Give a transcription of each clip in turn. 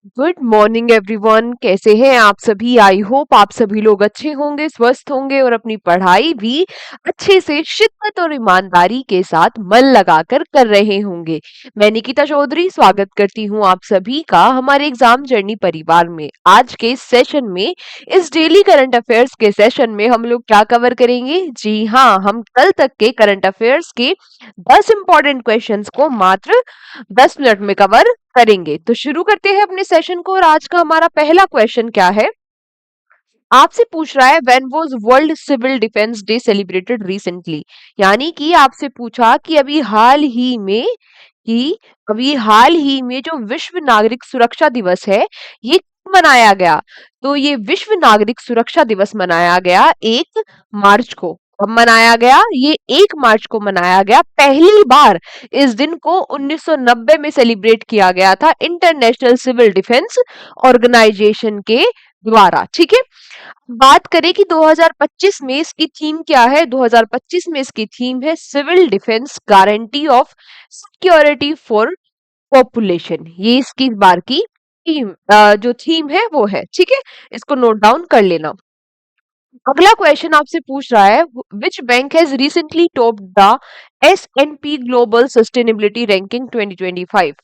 Good morning everyone. कैसे हैं आप सभी? आई होप आप सभी लोग अच्छे होंगे, स्वस्थ होंगे और अपनी पढ़ाई भी अच्छे से शिद्दत और ईमानदारी के साथ मन लगाकर कर रहे होंगे। मैं निकिता चौधरी स्वागत करती हूं आप सभी का हमारे एग्जाम जर्नी परिवार में। आज के इस सेशन में, इस डेली करंट अफेयर्स के सेशन में हम लोग क्या कवर करेंगे? जी हाँ, हम कल तक के करंट अफेयर्स के 10 इंपॉर्टेंट क्वेश्चंस को मात्र 10 मिनट में कवर करेंगे। तो शुरू करते हैं अपने सेशन को और आज का हमारा पहला क्वेश्चन क्या है? आपसे पूछ रहा है when was world civil defence day celebrated recently. यानी कि आपसे पूछा कि कि अभी हाल ही में जो विश्व नागरिक सुरक्षा दिवस है, ये कब मनाया गया? तो ये विश्व नागरिक सुरक्षा दिवस मनाया गया 1 मार्च को। कब मनाया गया? ये 1 मार्च को मनाया गया। पहली बार इस दिन को 1990 में सेलिब्रेट किया गया था इंटरनेशनल सिविल डिफेंस ऑर्गेनाइजेशन के द्वारा। ठीक है, बात करें कि 2025 में इसकी थीम क्या है? 2025 में इसकी थीम है civil defence guarantee of security for population. ये इसकी इस बार की जो थीम है वो है। ठीक है, इसको नोट डाउन कर लेना। अगला क्वेश्चन आपसे पूछ रहा है which bank has recently topped the S&P global sustainability ranking 2025।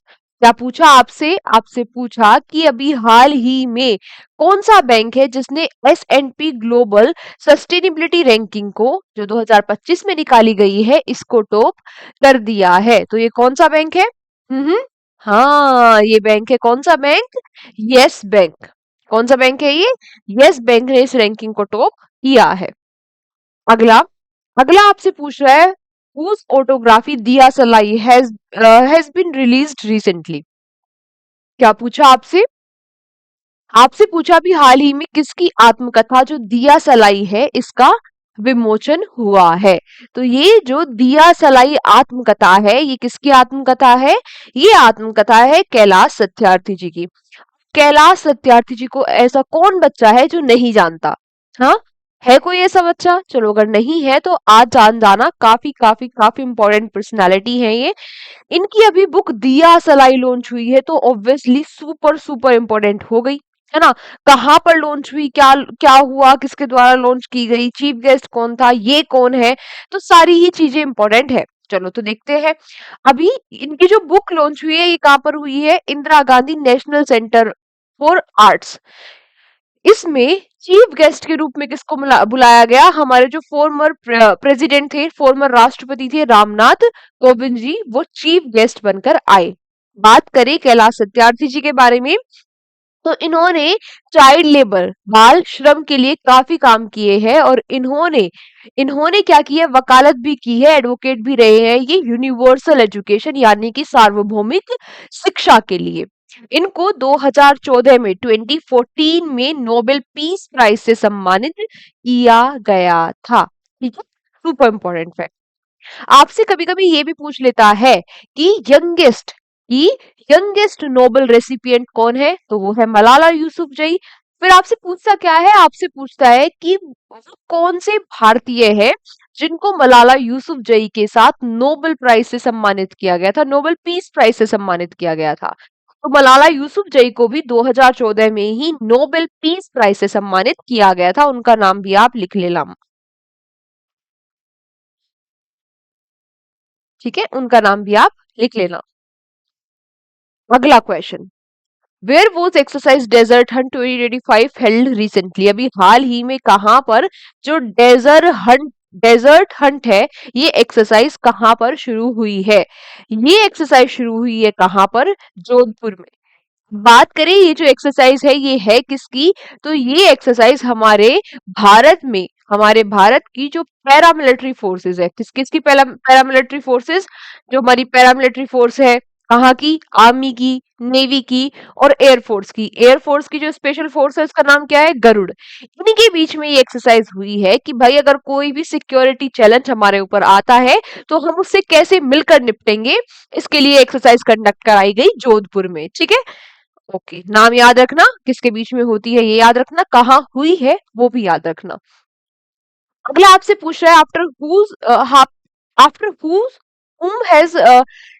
क्या पूछा आपसे? आपसे पूछा कि अभी हाल ही में कौन सा बैंक है जिसने S&P ग्लोबल सस्टेनेबिलिटी रैंकिंग को, जो 2025 में निकाली गई है, इसको टॉप कर दिया है। तो ये कौन सा बैंक है? हम्म, हाँ, ये बैंक है कौन सा बैंक? Yes bank. कौन सा बैंक है ये? यस बैंक ने इस रैंकिंग को टॉप किया है। अगला अगला आपसे पूछ रहा है whose autography दिया सलाई has been released recently। क्या पूछा आपसे? आपसे पूछा भी हाल ही में किसकी आत्मकथा जो दिया सलाई है इसका विमोचन हुआ है। तो ये जो दिया सलाई आत्मकथा है, ये किसकी आत्मकथा है? ये आत्मकथा है कैलाश सत्यार्थी जी की। कैलाश सत्यार्थी जी को ऐसा कौन बच्चा है जो नहीं जानता? हाँ, है कोई ऐसा बच्चा? चलो, अगर नहीं है तो आज जान जाना। काफी काफी काफी इंपॉर्टेंट पर्सनालिटी है ये। इनकी अभी बुक दिया सलाई लॉन्च हुई है, तो ऑब्वियसली सुपर सुपर इंपॉर्टेंट हो गई, है ना? कहाँ पर लॉन्च हुई, क्या क्या हुआ, किसके द्वारा लॉन्च की गई, चीफ गेस्ट कौन था, ये कौन है, तो सारी ही चीजें इंपॉर्टेंट है। चलो तो देखते हैं। अभी इनकी जो बुक लॉन्च हुई है, ये कहाँ पर हुई है? Indira Gandhi national centre for arts. इसमें चीफ गेस्ट के रूप में किसको बुलाया गया? हमारे जो फॉर्मर प्रेसिडेंट थे, फॉर्मर राष्ट्रपति थे रामनाथ कोविंद जी, वो चीफ गेस्ट बनकर आए। बात करें कैलाश सत्यार्थी जी के बारे में, तो इन्होंने चाइल्ड लेबर, बाल श्रम के लिए काफी काम किए हैं और इन्होंने इन्होंने क्या किया? वकालत भी की है, एडवोकेट भी रहे हैं ये यूनिवर्सल एजुकेशन यानी कि सार्वभौमिक शिक्षा के लिए। इनको 2014 में 2014 में नोबेल पीस प्राइज से सम्मानित किया गया था। ठीक है, सुपर इंपॉर्टेंट फैक्ट। आपसे कभी कभी ये भी पूछ लेता है कि की यंगेस्ट नोबेल रेसिपिएंट कौन है? तो वो है मलाला यूसुफजई। फिर आपसे पूछता क्या है? आपसे पूछता है कि वो कौन से भारतीय है जिनको मलाला यूसुफजई के साथ नोबेल प्राइज से सम्मानित किया गया था, नोबेल पीस प्राइज से सम्मानित किया गया था। तो मलाला यूसुफजई को भी 2014 में ही नोबेल पीस प्राइज से सम्मानित किया गया था। उनका नाम भी आप लिख लेना। ठीक है, उनका नाम भी आप लिख लेना। अगला question, where was exercise desert hunt 2025 held recently. अभी हाल ही में कहां पर जो डेजर्ट हंट है, ये एक्सरसाइज कहां पर शुरू हुई है? ये एक्सरसाइज शुरू हुई है कहां पर? जोधपुर में। बात करें ये जो एक्सरसाइज है ये है किसकी? तो ये एक्सरसाइज हमारे भारत की जो पैरामिलिट्री फोर्सेस है, किसकी पैरामिलिट्री फोर्सेस? जो हमारी पैरामिलिट्री फोर्स है, कहाँ की? आर्मी की, नेवी की और एयरफोर्स की। एयरफोर्स की जो स्पेशल फोर्स है उसका नाम क्या है? गरुड़। इनके बीच में ये एक्सरसाइज हुई है कि भाई अगर कोई भी सिक्योरिटी चैलेंज हमारे ऊपर आता है तो हम उससे कैसे मिलकर निपटेंगे, इसके लिए एक्सरसाइज कंडक्ट कराई गई जोधपुर में। ठीक है, ओके, नाम याद रखना, किसके बीच में होती है ये याद रखना, कहाँ हुई है वो भी याद रखना। अगला आपसे पूछ रहा है after whose whom has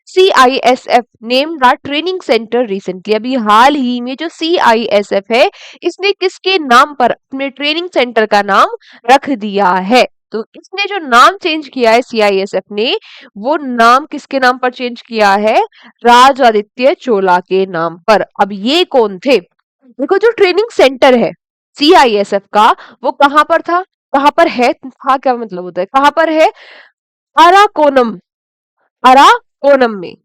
CISF named the training centre recently? अभी हाल ही में जो CISF है, इसने किसके नाम पर अपने ट्रेनिंग सेंटर का नाम रख दिया है? तो इसने जो नाम चेंज किया है CISF ने, वो नाम किसके नाम पर चेंज किया है? राज आदित्य चोला के नाम पर। अब ये कौन थे? देखो, जो ट्रेनिंग सेंटर है CISF का, वो कहाँ पर था, कहाँ पर है, था क्या मतलब होता है, कहाँ पर है? अराकोनम, अराकोनम में,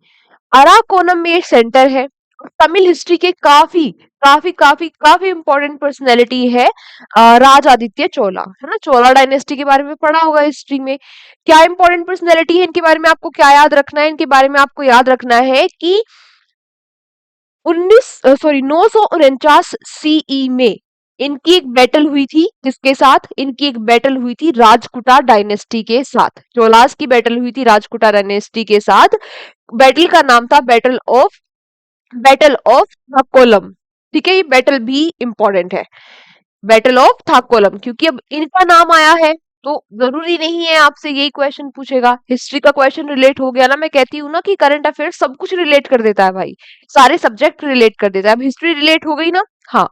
अराकोनम में एक सेंटर है। तमिल हिस्ट्री के काफी काफी काफी काफी इंपॉर्टेंट पर्सनैलिटी है राज आदित्य चोला, है ना। चोला डायनेस्टी के बारे में पढ़ा होगा हिस्ट्री में। क्या इंपॉर्टेंट पर्सनैलिटी है, इनके बारे में आपको क्या याद रखना है? इनके बारे में आपको याद रखना है कि 949 सीई में इनकी एक बैटल हुई थी, किसके साथ? इनकी एक बैटल हुई थी राजकुटा डायनेस्टी के साथ। चोलास की बैटल हुई थी राजकुटा डायनेस्टी के साथ। बैटल का नाम था बैटल ऑफ थाकोलम। ठीक है, ये बैटल भी इंपॉर्टेंट है, बैटल ऑफ थाकोलम, क्योंकि अब इनका नाम आया है तो जरूरी नहीं है आपसे यही क्वेश्चन पूछेगा। हिस्ट्री का क्वेश्चन रिलेट हो गया ना, मैं कहती हूँ ना कि करंट अफेयर सब कुछ रिलेट कर देता है भाई, सारे सब्जेक्ट रिलेट कर देता है। अब हिस्ट्री रिलेट हो गई ना, हाँ,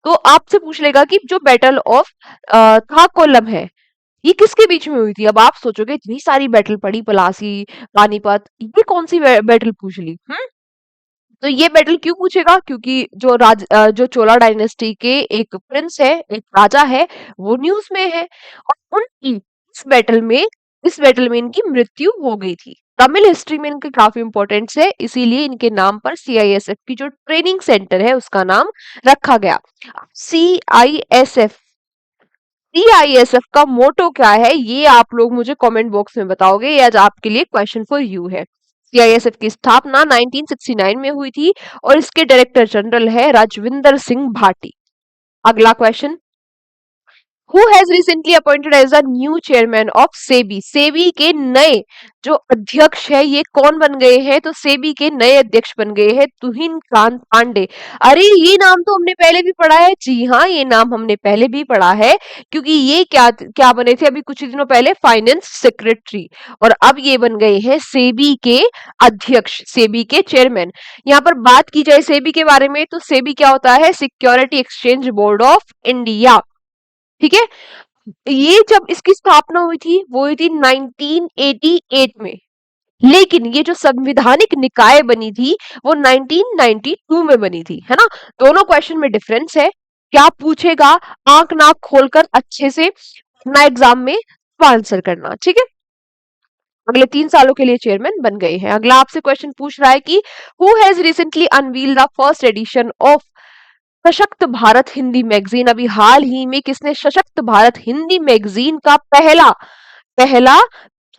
तो आपसे पूछ लेगा कि जो बैटल ऑफ थाकोलम है, ये किसके बीच में हुई थी? अब आप सोचोगे इतनी सारी बैटल पड़ी, पलासी, पानीपत, ये कौन सी बैटल पूछ ली? तो ये बैटल क्यों पूछेगा? क्योंकि जो चोला डायनेस्टी के एक प्रिंस है, एक राजा है, वो न्यूज में है, और उनकी इस बैटल में इनकी मृत्यु हो गई थी। तमिल हिस्ट्री में इनके काफी इंपॉर्टेंस है, इसीलिए इनके नाम पर CISF की जो ट्रेनिंग सेंटर है उसका नाम रखा गया। सीआईएसएफ सीआईएसएफ का मोटो क्या है, ये आप लोग मुझे कमेंट बॉक्स में बताओगे, ये आज आपके लिए क्वेश्चन फॉर यू है। सीआईएसएफ की स्थापना 1969 में हुई थी और इसके डायरेक्टर जनरल है राजविंदर सिंह भाटी। अगला question, who has recently appointed as a new chairman of SEBI? SEBI के नए जो अध्यक्ष है, ये कौन बन गए हैं? तो सेबी के नए अध्यक्ष बन गए हैं तुहिन कांत पांडे। अरे, ये नाम तो हमने पहले भी पढ़ा है। जी हाँ, ये नाम हमने पहले भी पढ़ा है, क्योंकि ये क्या क्या बने थे अभी कुछ ही दिनों पहले? फाइनेंस सेक्रेटरी, और अब ये बन गए हैं सेबी के अध्यक्ष, सेबी के चेयरमैन। यहाँ पर बात की जाए सेबी के बारे में, तो सेबी क्या होता है? Security exchange board of India. ठीक है, ये जब इसकी स्थापना हुई थी वो हुई थी 1988 में, लेकिन ये जो संविधानिक निकाय बनी थी वो 1992 में बनी थी, है ना। दोनों क्वेश्चन में डिफरेंस है। क्या पूछेगा, आंख नाक खोलकर अच्छे से अपना एग्जाम में आंसर करना, ठीक है। अगले 3 सालों के लिए चेयरमैन बन गए हैं। अगला आपसे क्वेश्चन पूछ रहा है कि who has recently unveiled the first edition of सशक्त भारत हिंदी मैगजीन? अभी हाल ही में किसने सशक्त भारत हिंदी मैगजीन का पहला पहला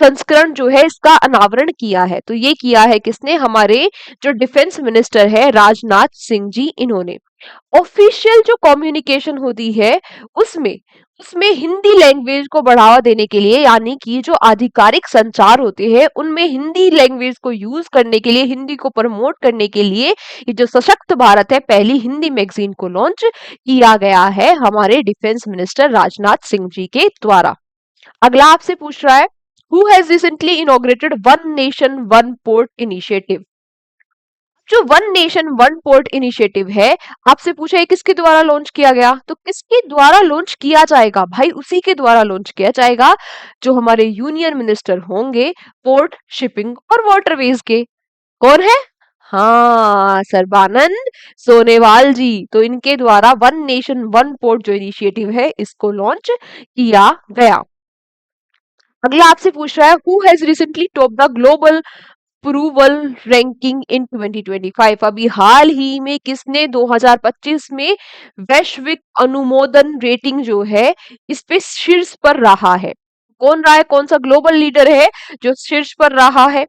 संस्करण जो है इसका अनावरण किया है? तो ये किया है किसने? हमारे जो डिफेंस मिनिस्टर है राजनाथ सिंह जी, इन्होंने। ऑफिशियल जो कम्युनिकेशन होती है उसमें उसमें हिंदी लैंग्वेज को बढ़ावा देने के लिए, यानी कि जो आधिकारिक संचार होते हैं उनमें हिंदी लैंग्वेज को यूज करने के लिए, हिंदी को प्रमोट करने के लिए, ये जो सशक्त भारत है पहली हिंदी मैगजीन को लॉन्च किया गया है हमारे डिफेंस मिनिस्टर राजनाथ सिंह जी के द्वारा। अगला आपसे पूछ रहा है, who has recently inaugurated one nation one port initiative? जो one nation one port initiative है, आपसे पूछा है किसके द्वारा लॉन्च किया गया? तो किसके द्वारा लॉन्च किया जाएगा भाई? उसी के द्वारा लॉन्च किया जाएगा जो हमारे यूनियन मिनिस्टर होंगे पोर्ट, शिपिंग और वाटरवेज के। कौन है? हाँ, सर्बानंद सोनेवाल जी। तो इनके द्वारा वन नेशन वन पोर्ट जो इनिशिएटिव है इसको लॉन्च किया गया। अगला आपसे पूछ रहा है, who has recently top the global approval ranking इन 2025? अभी हाल ही में किसने 2025 में वैश्विक अनुमोदन रेटिंग जो है इस पे शीर्ष पर रहा है? कौन रहा है? कौन सा ग्लोबल लीडर है जो शीर्ष पर रहा है?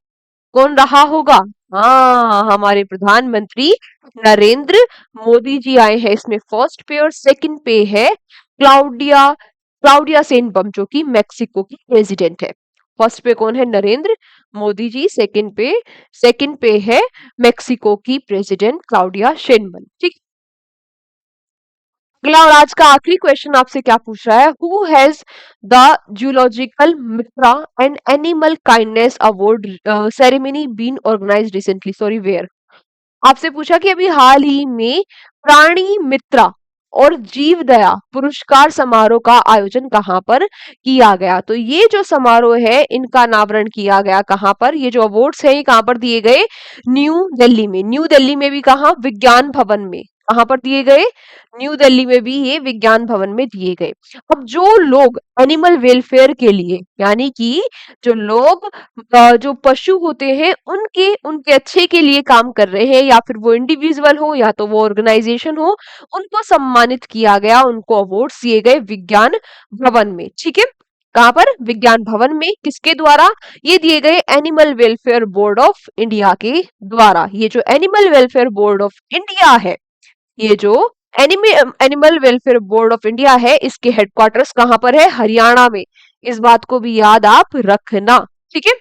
कौन रहा होगा? हाँ, हमारे प्रधानमंत्री नरेंद्र मोदी जी आए हैं इसमें फर्स्ट पे, और सेकंड पे है क्लाउडिया क्लाउडिया सेनबम जो कि मेक्सिको की प्रेसिडेंट है। फर्स्ट पे कौन है? नरेंद्र मोदी जी। सेकंड पे है मेक्सिको की प्रेसिडेंट क्लाउडिया शेनबम। ठीक। अगला और आज का आखिरी क्वेश्चन आपसे क्या पूछ रहा है, who has the zoological Mitra and animal kindness award ceremony been organised recently, sorry where. आपसे पूछा कि अभी हाल ही में प्राणी मित्रा और जीव दया पुरस्कार समारोह का आयोजन कहाँ पर किया गया। तो ये जो समारोह है इनका अनावरण किया गया कहाँ पर, ये जो अवार्ड्स है ये कहाँ पर दिए गए, न्यू दिल्ली में। न्यू दिल्ली में भी कहाँ, विज्ञान भवन में। कहाँ पर दिए गए, न्यू दिल्ली में भी ये विज्ञान भवन में दिए गए। अब जो लोग एनिमल वेलफेयर के लिए, यानी कि जो लोग जो पशु होते हैं उनके उनके अच्छे के लिए काम कर रहे हैं, या फिर वो इंडिविजुअल हो या तो वो ऑर्गेनाइजेशन हो, उनको सम्मानित किया गया, उनको अवार्ड्स दिए गए विज्ञान भवन में। ठीक है, कहां पर, विज्ञान भवन में। किसके द्वारा ये दिए गए, animal welfare board of India के द्वारा। ये जो animal welfare board of India है, ये जो animal welfare board of India है, इसके हेडक्वार्टर्स कहां पर है, हरियाणा में। इस बात को भी याद आप रखना। ठीक है,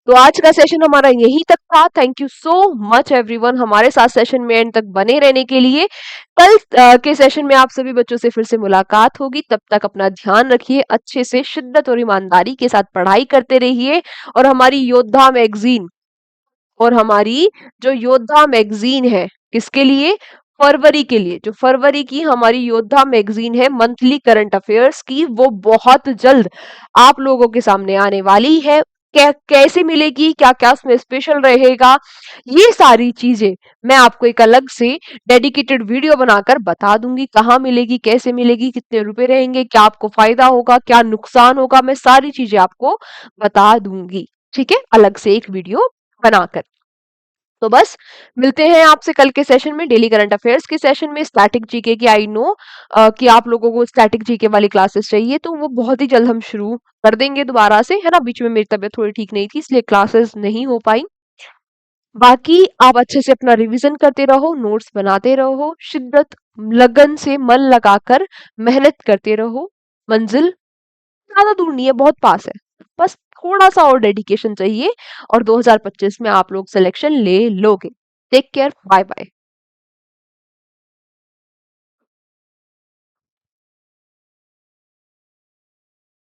तो आज का सेशन हमारा यही तक था। Thank you so much everyone हमारे साथ सेशन में एंड तक बने रहने के लिए। कल के सेशन में आप सभी बच्चों से फिर से मुलाकात होगी। तब तक अपना ध्यान रखिए, अच्छे से शिद्दत और ईमानदारी के साथ पढ़ाई करते रहिए। और हमारी योद्धा मैगजीन, और हमारी जो योद्धा मैगजीन है, किसके लिए, फरवरी के लिए, जो फरवरी की हमारी योद्धा मैगजीन है मंथली करंट अफेयर्स की, वो बहुत जल्द आप लोगों के सामने आने वाली है। कैसे मिलेगी, क्या क्या उसमें स्पेशल रहेगा, ये सारी चीजें मैं आपको एक अलग से डेडिकेटेड वीडियो बनाकर बता दूंगी। कहाँ मिलेगी, कैसे मिलेगी, कितने रुपए रहेंगे, क्या आपको फायदा होगा, क्या नुकसान होगा, मैं सारी चीजें आपको बता दूंगी। ठीक है, अलग से एक वीडियो बनाकर। तो बस मिलते हैं आपसे कल के सेशन में, डेली करंट अफेयर्स के सेशन में। स्टैटिक जीके की आई नो कि आप लोगों को स्टैटिक जीके वाली क्लासेस चाहिए, तो वो बहुत ही जल्द हम शुरू कर देंगे दोबारा से, है ना। बीच में मेरी तबीयत थोड़ी ठीक नहीं थी, इसलिए क्लासेस नहीं हो पाई। बाकी आप अच्छे से अपना रिवीजन करते रहो, नोट्स बनाते रहो, शिद्दत लगन से मन लगाकर मेहनत करते रहो। मंजिल ज्यादा दूर नहीं है, बहुत पास है, बस थोड़ा सा और डेडिकेशन चाहिए और 2025 में आप लोग सिलेक्शन ले लोगे। Take care, bye bye.